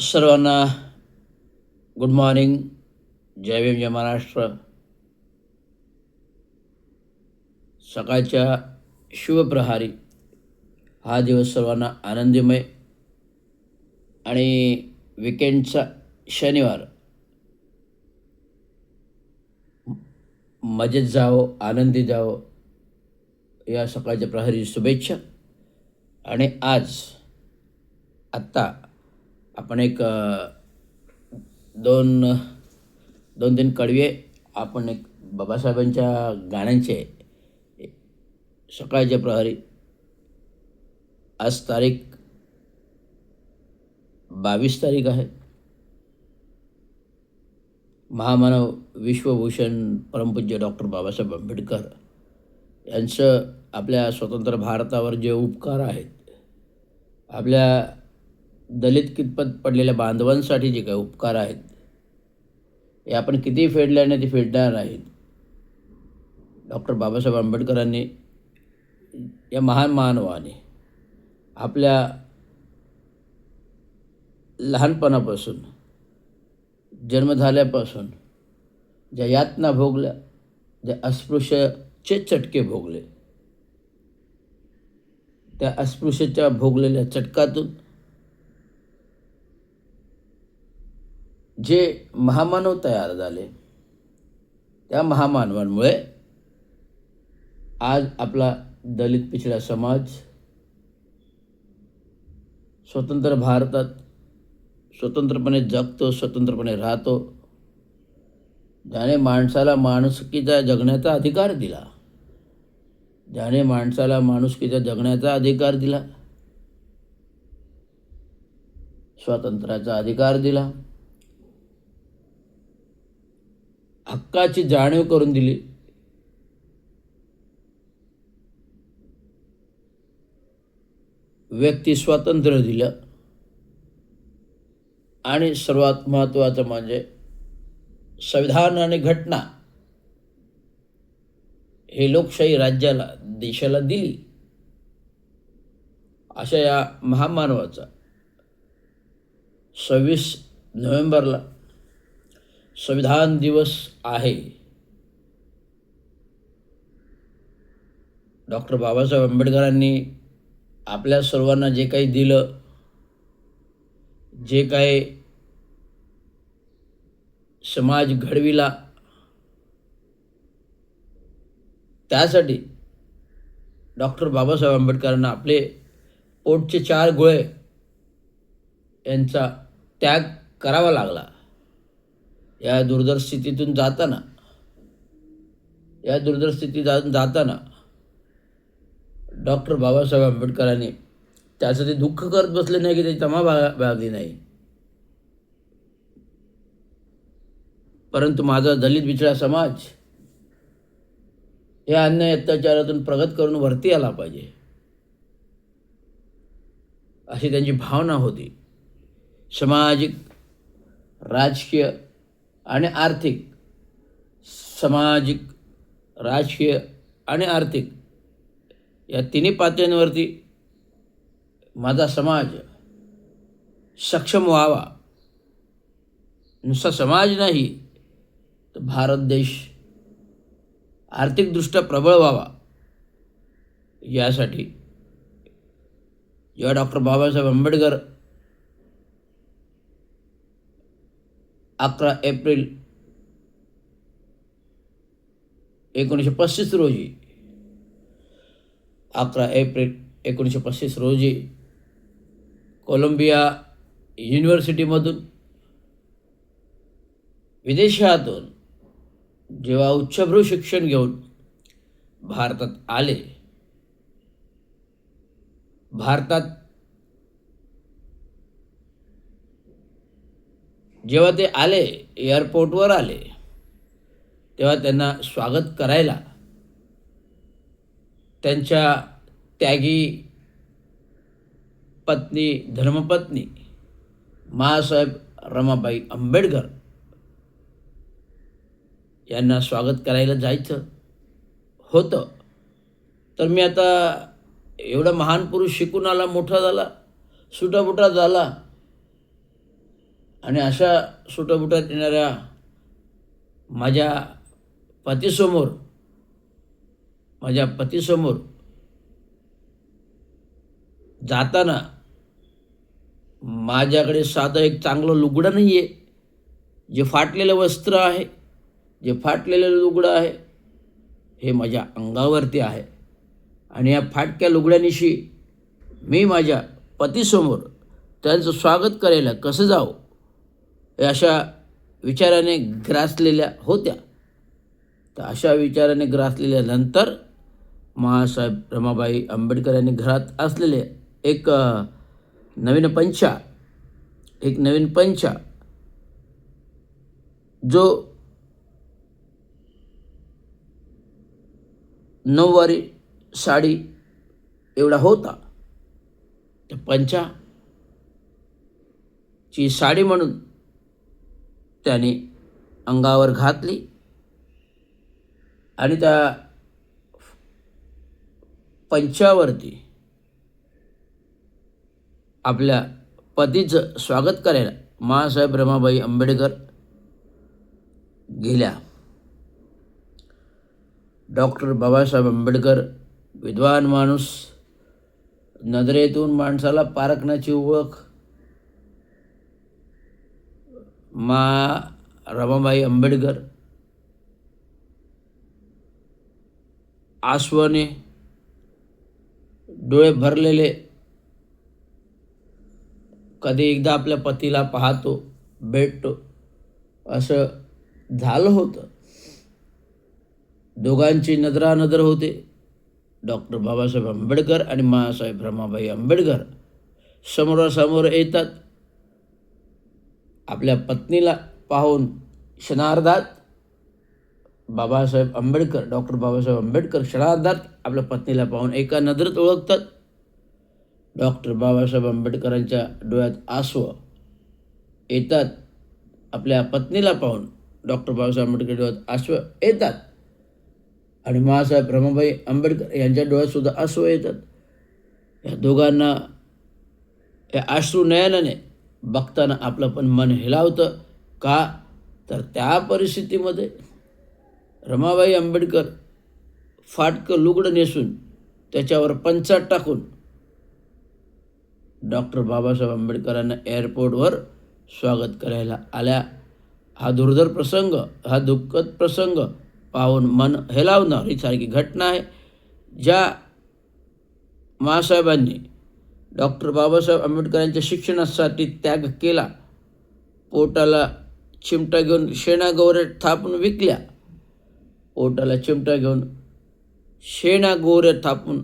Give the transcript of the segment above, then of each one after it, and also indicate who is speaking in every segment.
Speaker 1: सर्वांना good morning. जय भीम, जय महाराष्ट्र. सकाळच्या शुभप्रहारी हा दिवस सर्वांना आनंदमय आणि विकेंडचा शनिवार मजेत जावो, आनंदी जावो या सकाळच्या प्रहरी शुभेच्छा. आणि आत्ता आपण एक दोन दोन तीन कडवे आपण एक बाबासाहेबांच्या गाण्यांचे सकाळच्या प्रहरी. आज तारीख 22 तारीख आहे. महामानव विश्वभूषण परमपूज्य डॉक्टर बाबासाहेब आंबेडकर यांचं आपल्या स्वतंत्र भारतावर जे उपकार आहेत, आपल्या दलित कितपत पडलेल्या बांधवांसाठी जे काही उपकार आहेत, हे आपण किती फेडल्याने ते फेडणार नाहीत. डॉक्टर बाबासाहेब आंबेडकरांनी, या महान मानवाने आपल्या लहानपणापासून, जन्म झाल्यापासून ज्या यातना भोगल्या, ज्या अस्पृश्यचे चटके भोगले, त्या अस्पृश्यच्या भोगलेल्या चटकातून जे महामानव तयार झाले, त्या महामानवांमुळे आज आपला दलित पिछडा समाज स्वतंत्र भारतात स्वतंत्रपणे जगतो, स्वतंत्रपणे राहतो. ज्याने माणसाला माणुसकीचा जगण्याचा अधिकार दिला, ज्याने माणसाला माणुसकीचा जगण्याचा अधिकार दिला, स्वातंत्र्याचा अधिकार दिला, हक्काची जाणीव करून दिली, व्यक्ती स्वातंत्र्य दिलं, आणि सर्वात महत्त्वाचं म्हणजे संविधान आणि घटना हे लोकशाही राज्याला, देशाला दिली. अशा या महामानवाचा 26 नोव्हेंबरला संविधान दिवस आहे. डॉक्टर बाबासाहेब आंबेडकरांनी आपल्या सर्वांना जे काही दिलं, जे काही समाज घडविला, त्यासाठी डॉक्टर बाबासाहेब आंबेडकरांना आपले पोटचे 4 गोळे यांचा त्याग करावा लागला. या दुर्धर स्थितीतून जाताना, डॉक्टर बाबासाहेब आंबेडकरांनी त्यासाठी दुःख करत बसले नाही, की त्याची तमा भागली नाही. परंतु माझा दलित पिछडा समाज या अन्याय अत्याचारातून प्रगत करून वरती आला पाहिजे, अशी त्यांची भावना होती. सामाजिक, राजकीय आणि आर्थिक, सामाजिक, राजकीय आणि आर्थिक या तिन्ही पातळ्यांवरती माझा समाज सक्षम व्हावा. नुसता समाज नाही, तर भारत देश आर्थिकदृष्ट्या प्रबळ व्हावा. यासाठी जेव्हा डॉक्टर बाबासाहेब आंबेडकर 11 एप्रिल 1935 रोजी 11 एप्रिल 1935 रोजी कोलंबिया युनिव्हर्सिटीमधून, विदेशातून जेव्हा उच्चभ्रू शिक्षण घेऊन भारतात आले, भारतात जेव्हा ते आले, एअरपोर्टवर आले, तेव्हा त्यांना स्वागत करायला त्यांच्या त्यागी पत्नी, धर्मपत्नी माँसाहेब रमाबाई आंबेडकर यांना स्वागत करायला जायचं होतं. तर मी आता एवढा महान पुरुष शिकून आला, मोठा झाला, सुटाबुटा झाला, आणि अशा सुटाबुटात येणाऱ्या माझ्या पतीसमोर जाताना माझ्याकडे साधं एक चांगलं लुगडं नाही आहे, जे फाटलेलं वस्त्र आहे, जे फाटलेलं लुगडं आहे, हे माझ्या अंगावरती आहे. आणि या फाटक्या लुगड्यानिशी मी माझ्या पतीसमोर त्यांचं स्वागत करायला कसं जावं, हे अशा विचाराने ग्रासलेल्या होत्या. तर अशा विचाराने ग्रासलेल्यानंतर महासाहेब रमाबाई आंबेडकर यांनी घरात असलेले एक नवीन पंचा जो नऊवारी साडी एवढा होता, त्या पंचाची साडी म्हणून त्याने अंगावर घातली आणि त्या पंचावरती आपल्या पतीचं स्वागत करायला महासाहेब रमाबाई आंबेडकर गेल्या. डॉक्टर बाबासाहेब आंबेडकर विद्वान माणूस, नजरेतून माणसाला पारखण्याची ओळख. रमाबाई आंबेडकर आसवाने डोळे भरलेले कधी एकदा आपल्या पतीला पाहतो, भेटतो, असं झालं होतं. दोघांची नजरानजर होते. डॉक्टर बाबासाहेब आंबेडकर आणि महासाहेब रमाबाई आंबेडकर समोरासमोर येतात. आपल्या पत्नीला पाहून क्षणार्धात डॉक्टर बाबासाहेब आंबेडकर क्षणार्धात आपल्या पत्नीला पाहून एका नजरेत ओळखतात. डॉक्टर बाबासाहेब आंबेडकरांच्या डोळ्यात आसू येतात. आपल्या पत्नीला पाहून डॉक्टर बाबासाहेब आंबेडकर डोळ्यात आसू येतात आणि महासाहेब रमाबाई आंबेडकर यांच्या डोळ्यातसुद्धा आसू येतात. या दोघांना या अश्रू नयनाने बघताना आपलं पण मन हेलावतं. का तर त्या परिस्थितीमध्ये रमाबाई आंबेडकर फाटकं लुगडं नेसून त्याच्यावर पंचा टाकून डॉक्टर बाबासाहेब आंबेडकरांना एअरपोर्टवर स्वागत करायला आल्या. हा दुर्धर प्रसंग, हा दुःखद प्रसंग पाहून मन हेलावणारी सारखी घटना आहे. ज्या महासाहेबांनी डॉक्टर बाबासाहेब आंबेडकरांच्या शिक्षणासाठी त्याग केला, पोटाला चिमटा घेऊन शेणागोवऱ्या थापून विकल्या, पोटाला चिमटा घेऊन शेणागोवऱ्या थापून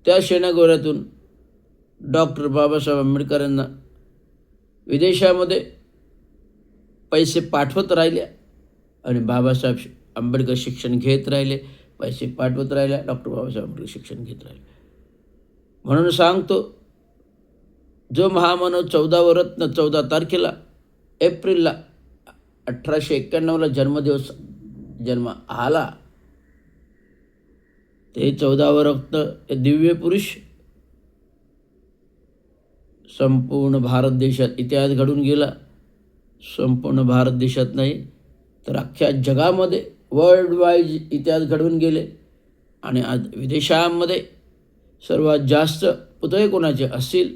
Speaker 1: त्या शेणागोवऱ्यातून डॉक्टर बाबासाहेब आंबेडकरांना विदेशामध्ये पैसे पाठवत राहिल्या आणि बाबासाहेब आंबेडकर शिक्षण घेत राहिले, पैसे पाठवत राहिल्या, डॉक्टर बाबासाहेब आंबेडकर शिक्षण घेत राहिले. म्हणून सांगतो, जो महामानव 14 रत्न 14 तारखेला एप्रिलला 1891ला जन्म आला, ते 14 रत्न हे दिव्य पुरुष संपूर्ण भारत देशात इतिहास घडून गेला. संपूर्ण भारत देशात नाही तर अख्ख्या जगामध्ये वर्ल्ड वाईड इतिहास घडवून गेले. आणि आज विदेशांमध्ये सर्वात जास्त पुतळे कोणाचे असतील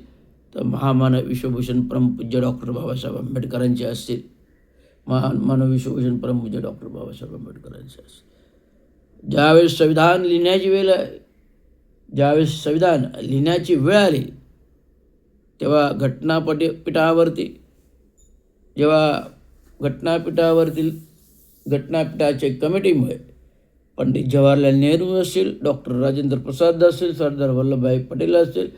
Speaker 1: तर महामानव विश्वभूषण परमपूज्य डॉक्टर बाबासाहेब आंबेडकरांचे असतील. महामानव विश्वभूषण परमपूज्य डॉक्टर बाबासाहेब आंबेडकरांचे असतील. ज्यावेळेस संविधान लिहिण्याची वेळ आली तेव्हा घटनापीठाच्या कमिटीमुळे पंडित जवाहरलाल नेहरू असतील, डॉक्टर राजेंद्र प्रसाद असतील, सरदार वल्लभभाई पटेल असतील,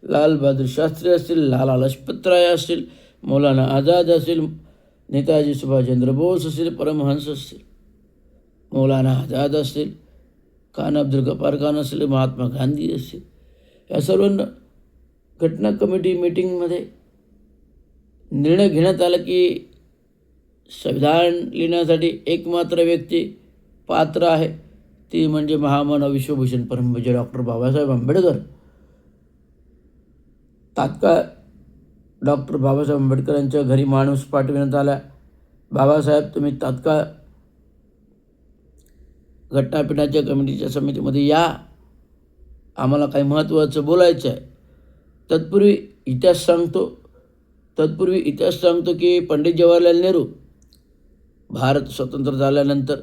Speaker 1: लाल बहादूर शास्त्री असतील, लाला लजपतराय असतील, मौलाना आझाद असतील, नेताजी सुभाषचंद्र बोस असतील, परमहंस असतील, मौलाना आझाद असतील, खान अब्दुल गफ्फार खान असतील, महात्मा गांधी असतील, या सर्वांना घटना कमिटी मीटिंगमध्ये निर्णय घेण्यात आला की संविधान लिहिण्यासाठी एकमात्र व्यक्ती पात्र आहे, ती म्हणजे महामानव विश्वभूषण परमपूज्य डॉक्टर बाबासाहेब आंबेडकर. तात्काळ डॉक्टर बाबासाहेब आंबेडकरांच्या घरी माणूस पाठविण्यात आला. बाबासाहेब, तुम्ही तात्काळ घटनापीठाच्या कमिटीच्या समितीमध्ये या, आम्हाला काही महत्त्वाचं बोलायचं आहे. तत्पूर्वी इतिहास सांगतो की पंडित जवाहरलाल नेहरू भारत स्वतंत्र झाल्यानंतर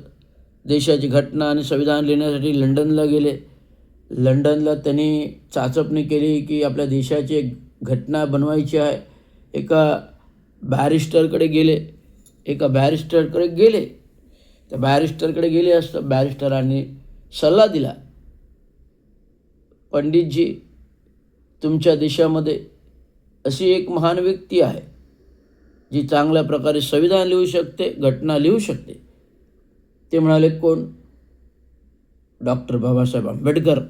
Speaker 1: देशाची घटना आणि संविधान लिहिण्यासाठी लंडनला गेले. लंडनला त्यांनी चाचपणी केली की आपल्या देशाची एक घटना बनवायची आहे. एका बॅरिस्टरकडे गेले. त्या बॅरिस्टरकडे गेले असता बॅरिस्टरांनी सल्ला दिला, पंडितजी, तुमच्या देशामध्ये अशी एक महान व्यक्ती आहे जी चांगल्या प्रकारे संविधान लिहू शकते, घटना लिहू शकते. ते म्हणाले, कोण? डॉक्टर बाबासाहेब आंबेडकर.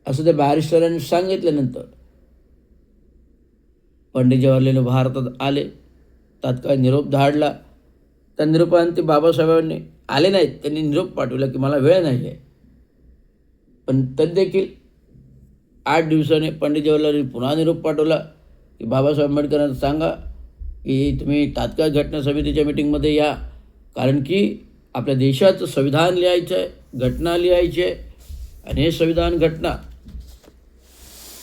Speaker 1: असं त्या बॅरिस्टरांनी सांगितल्यानंतर पंडित जवाहरलाल नेहरू भारतात आले. तात्काळ निरोप धाडला. त्या निरोपांती बाबासाहेबांनी आले नाहीत, त्यांनी निरोप पाठवला की मला वेळ नाही आहे. पण तरी देखील 8 दिवसाने पंडित जवाहरलाल पुन्हा निरोप पाठवला की बाबासाहेब आंबेडकरांना सांगा की तुम्ही तात्काळ घटना समितीच्या मीटिंगमध्ये या, कारण की आपल्या देशाचं संविधान लिहायचं आहे, घटना लिहायची आहे. आणि हे संविधान घटना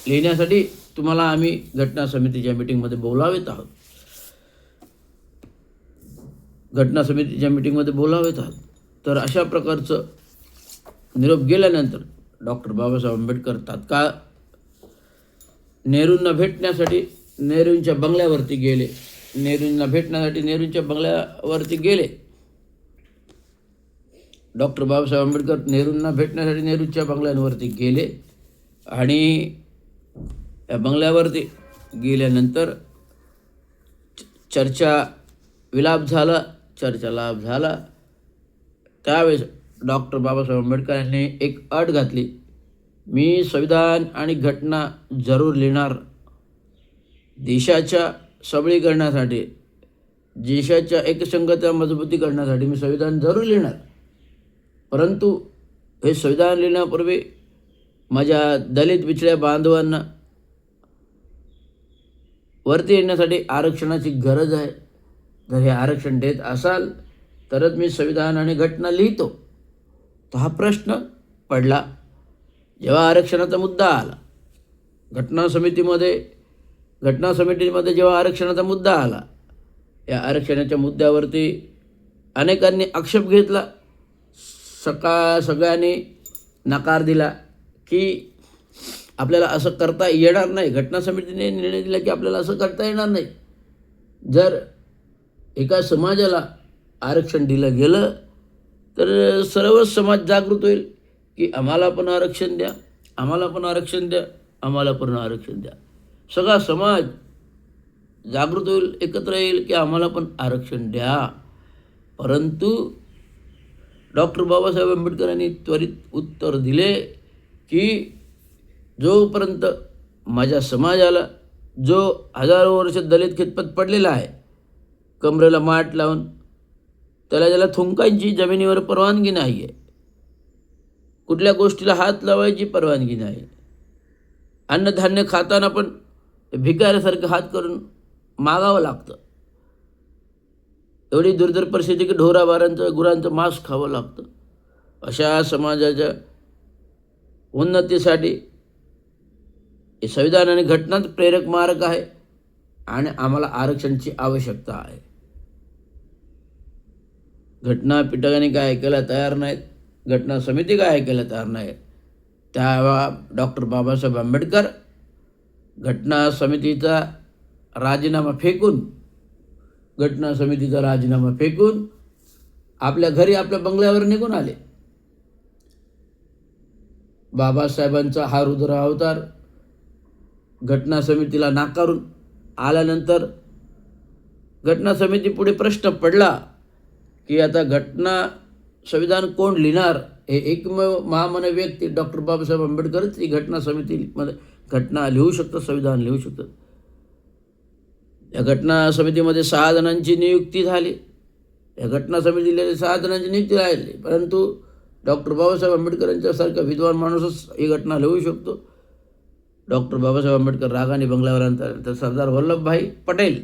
Speaker 1: लिहिण्यासाठी तुम्हाला आम्ही घटना समितीच्या मीटिंगमध्ये बोलावेत आहोत. तर अशा प्रकारचं निरोप गेल्यानंतर डॉक्टर बाबासाहेब आंबेडकर तात्काळ नेहरूंना भेटण्यासाठी नेहरूंच्या बंगल्यावरती गेले. डॉक्टर बाबासाहेब आंबेडकर नेहरूंना भेटण्यासाठी नेहरूंच्या बंगल्यांवरती गेले आणि या बंगल्यावरती गेल्यानंतर चर्चा लाभ झाला. त्यावेळेस डॉक्टर बाबासाहेब आंबेडकरांनी एक अट घातली, मी संविधान आणि घटना जरूर लिहिणार. देशाच्या सबलीकरणासाठी, देशाच्या एकसंघता मजबूती करण्यासाठी मी संविधान जरूर लिहिणार. परंतु हे संविधान लिहिण्यापूर्वी माझ्या दलित पिछड्या बांधवांना वरती येण्यासाठी आरक्षणाची गरज आहे. जर हे आरक्षण देत असाल तरच मी संविधान आणि घटना लिहितो. तर हा प्रश्न पडला. जेव्हा आरक्षणाचा मुद्दा आला घटना समितीमध्ये जेव्हा आरक्षणाचा मुद्दा आला, या आरक्षणाच्या मुद्द्यावरती अनेकांनी आक्षेप घेतला. सगळ्यांनी नकार दिला की आपल्याला असं करता येणार नाही. घटना समितीने निर्णय दिला की आपल्याला असं करता येणार नाही. जर एका समाजाला आरक्षण दिलं गेलं तर सर्वच समाज जागृत होईल की आम्हाला पण आरक्षण द्या. सगळा समाज जागृत होईल, एकत्र येईल की आम्हाला पण आरक्षण द्या. परंतु डॉक्टर बाबासाहेब आंबेडकरांनी त्वरित उत्तर दिले की जोपर्यंत माझ्या समाजाला, जो हजारो वर्ष दलित खितपत पडलेला आहे, कमरेला माठ लावून त्याला थुंकायची जमिनीवर परवानगी नाही आहे, कुठल्या गोष्टीला हात लावायची परवानगी नाही. अन्नधान्य खाताना पण भिकाऱ्यासारखं हात करून मागावं लागतं. एवढी दुर्धर परिस्थिती की ढोराबारांचं गुरांचं मांस खावं लागतं. अशा समाजाच्या उन्नतीसाठी हे संविधान आणि घटनाच प्रेरक मार्ग आहे आणि आम्हाला आरक्षणाची आवश्यकता आहे. घटनापीठाने काय ऐकायला तयार नाहीत, घटना समिती काय ऐकायला तयार नाही. तेव्हा डॉक्टर बाबासाहेब आंबेडकर घटना समितीचा राजीनामा फेकून आपल्या घरी, आपल्या बंगल्यावर निघून आले. बाबासाहेबांचा हा रुद्र अवतार घटना समितीला नाकारून आल्यानंतर घटना समिती पुढे प्रश्न पडला की आता घटना संविधान कोण लिहिणार. हे एकमेव महामानव व्यक्ती डॉक्टर बाबासाहेब आंबेडकरच ही घटना समितीमध्ये घटना लिहू शकतात, संविधान लिहू शकतात. या घटना समितीमध्ये 6 जणांची नियुक्ती झाली. या घटना समितीला 6 जणांची नियुक्ती राहिली, परंतु डॉक्टर बाबासाहेब आंबेडकरांच्यासारखा विद्वान माणूसच ही घटना लिहू शकतो. डॉक्टर बाबासाहेब आंबेडकर रागाने बंगल्यावर आल्यानंतर सरदार वल्लभभाई पटेल,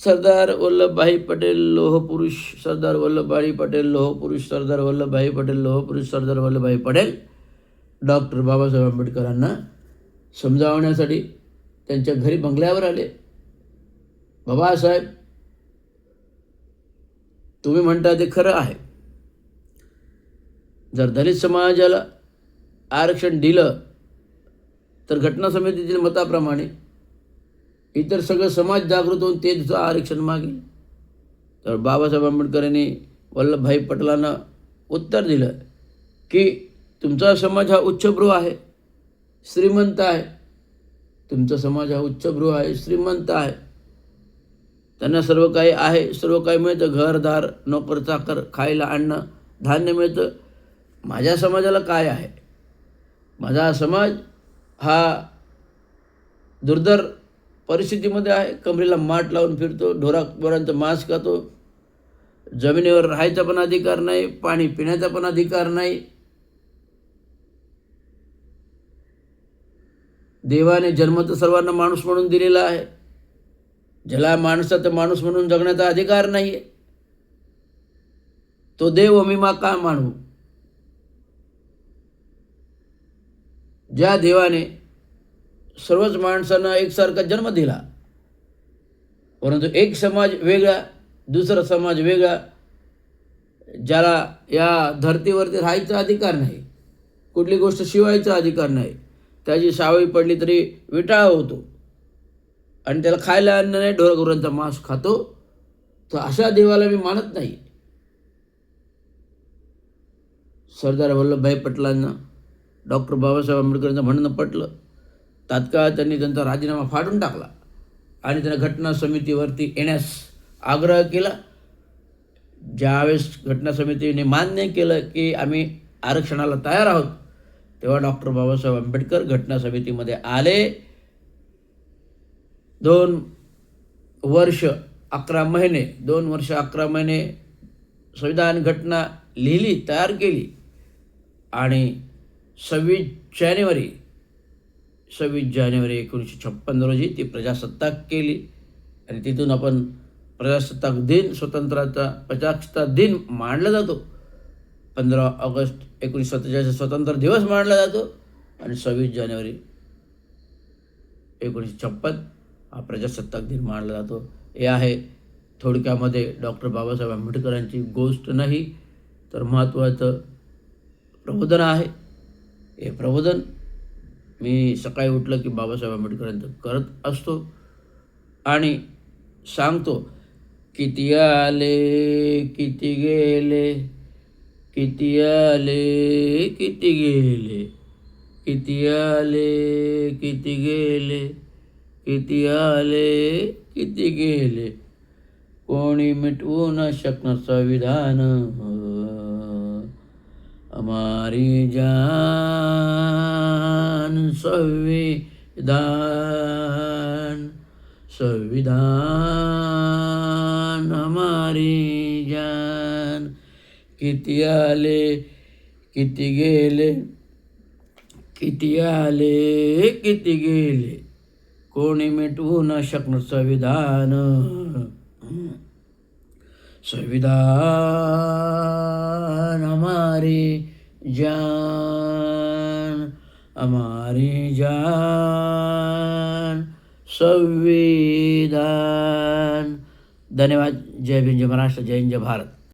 Speaker 1: सरदार वल्लभभाई पटेल लोहपुरुष, सरदार वल्लभभाई पटेल लोहपुरुष, सरदार वल्लभभाई पटेल लोहपुरुष, सरदार वल्लभभाई पटेल डॉक्टर बाबासाहेब आंबेडकरांना समजावण्यासाठी त्यांच्या घरी बंगल्यावर आले. बाबासाहेब, तुम्ही म्हणता ते खरं आहे. जर दलित समाजाला आरक्षण दिलं तर घटना समितीतील मताप्रमाणे इतर सगळं समाज जागृत होऊन ते सुद्धा आरक्षण मागेल. तर बाबासाहेब आंबेडकरांनी वल्लभभाई पटेलांना उत्तर दिलं की तुमचा समाज हा उच्चभ्रू आहे, श्रीमंत आहे. तुमचा समाज हा उच्चभ्रू आहे, श्रीमंत आहे. त्यांना सर्व काही आहे, सर्व काही मिळतं, घरदार, नोकर चाकर, खायला अन्न धान्य मिळतं. माझ्या समाजाला काय आहे? माझा समाज हा दुर्धर परिस्थितीमध्ये आहे. कमरेला माठ लावून फिरतो, ढोरांचं मांस खातो, जमिनीवर राहायचा पण अधिकार नाही, पाणी पिण्याचा पण अधिकार नाही. देवाने जन्म तर सर्वांना माणूस म्हणून दिलेला आहे, ज्याला माणसाचा माणूस म्हणून जगण्याचा अधिकार नाही आहे तो देव मी मा का मानू? ज्या देवाने सर्वच माणसांना एकसारखा जन्म दिला, परंतु एक समाज वेगळा, दुसरा समाज वेगळा, ज्याला या धर्तीवरती राहायचा अधिकार नाही, कुठली गोष्ट शिवायचा अधिकार नाही, त्याची सावळी पडली तरी विटाळ होतो आणि त्याला खायला अन्न नाही, ढोरगुरांचा मांस खातो, तर अशा देवाला मी मानत नाही. सरदार वल्लभभाई पटेलांना डॉक्टर बाबासाहेब आंबेडकरांचं म्हणणं पटलं. तात्काळ त्यांनी त्यांचा राजीनामा फाडून टाकला आणि त्यांना घटना समितीवरती येण्यास आग्रह केला. ज्यावेळेस घटना समितीने मान्य केलं की आम्ही आरक्षणाला तयार आहोत, तेव्हा डॉक्टर बाबासाहेब आंबेडकर घटना समितीमध्ये आले. 2 वर्ष 11 महिने संविधान घटना लिहिली, तयार केली आणि 26 जानेवारी 1956 रोजी ती प्रजासत्ताक केली. आणि तिथून आपण प्रजासत्ताक दिन, स्वतंत्राचा 50वा दिन मानला जातो. 15 ऑगस्ट 1947 स्वतंत्र दिवस मानला जातो आणि 26 जानेवारी 1956 हा प्रजासत्ताक दिन मानला जातो. हे आहे थोडक्यामध्ये डॉक्टर बाबासाहेब आंबेडकरांची गोष्ट नाही तर महत्त्वाचं प्रबोधन आहे. हे प्रबोधन मी सकाळी उठलं की बाबासाहेब आंबेडकरांचं करत असतो आणि सांगतो, किती आले किती गेले, किती आले किती गेले, किती आले किती गेले, किती आले किती गेले, कोणी मिटवू न शकणार संविधान, हमारी जान संविधान, संविधान हमारी जान. किती आले किती गेले, किती आले किती गेले, कोणी मिटवू न शकणार संविधान, संविधान हमारी जान, हमारी जान संविधान. धन्यवाद. जय भीम, जय महाराष्ट्र, जय हिंद, जय भारत.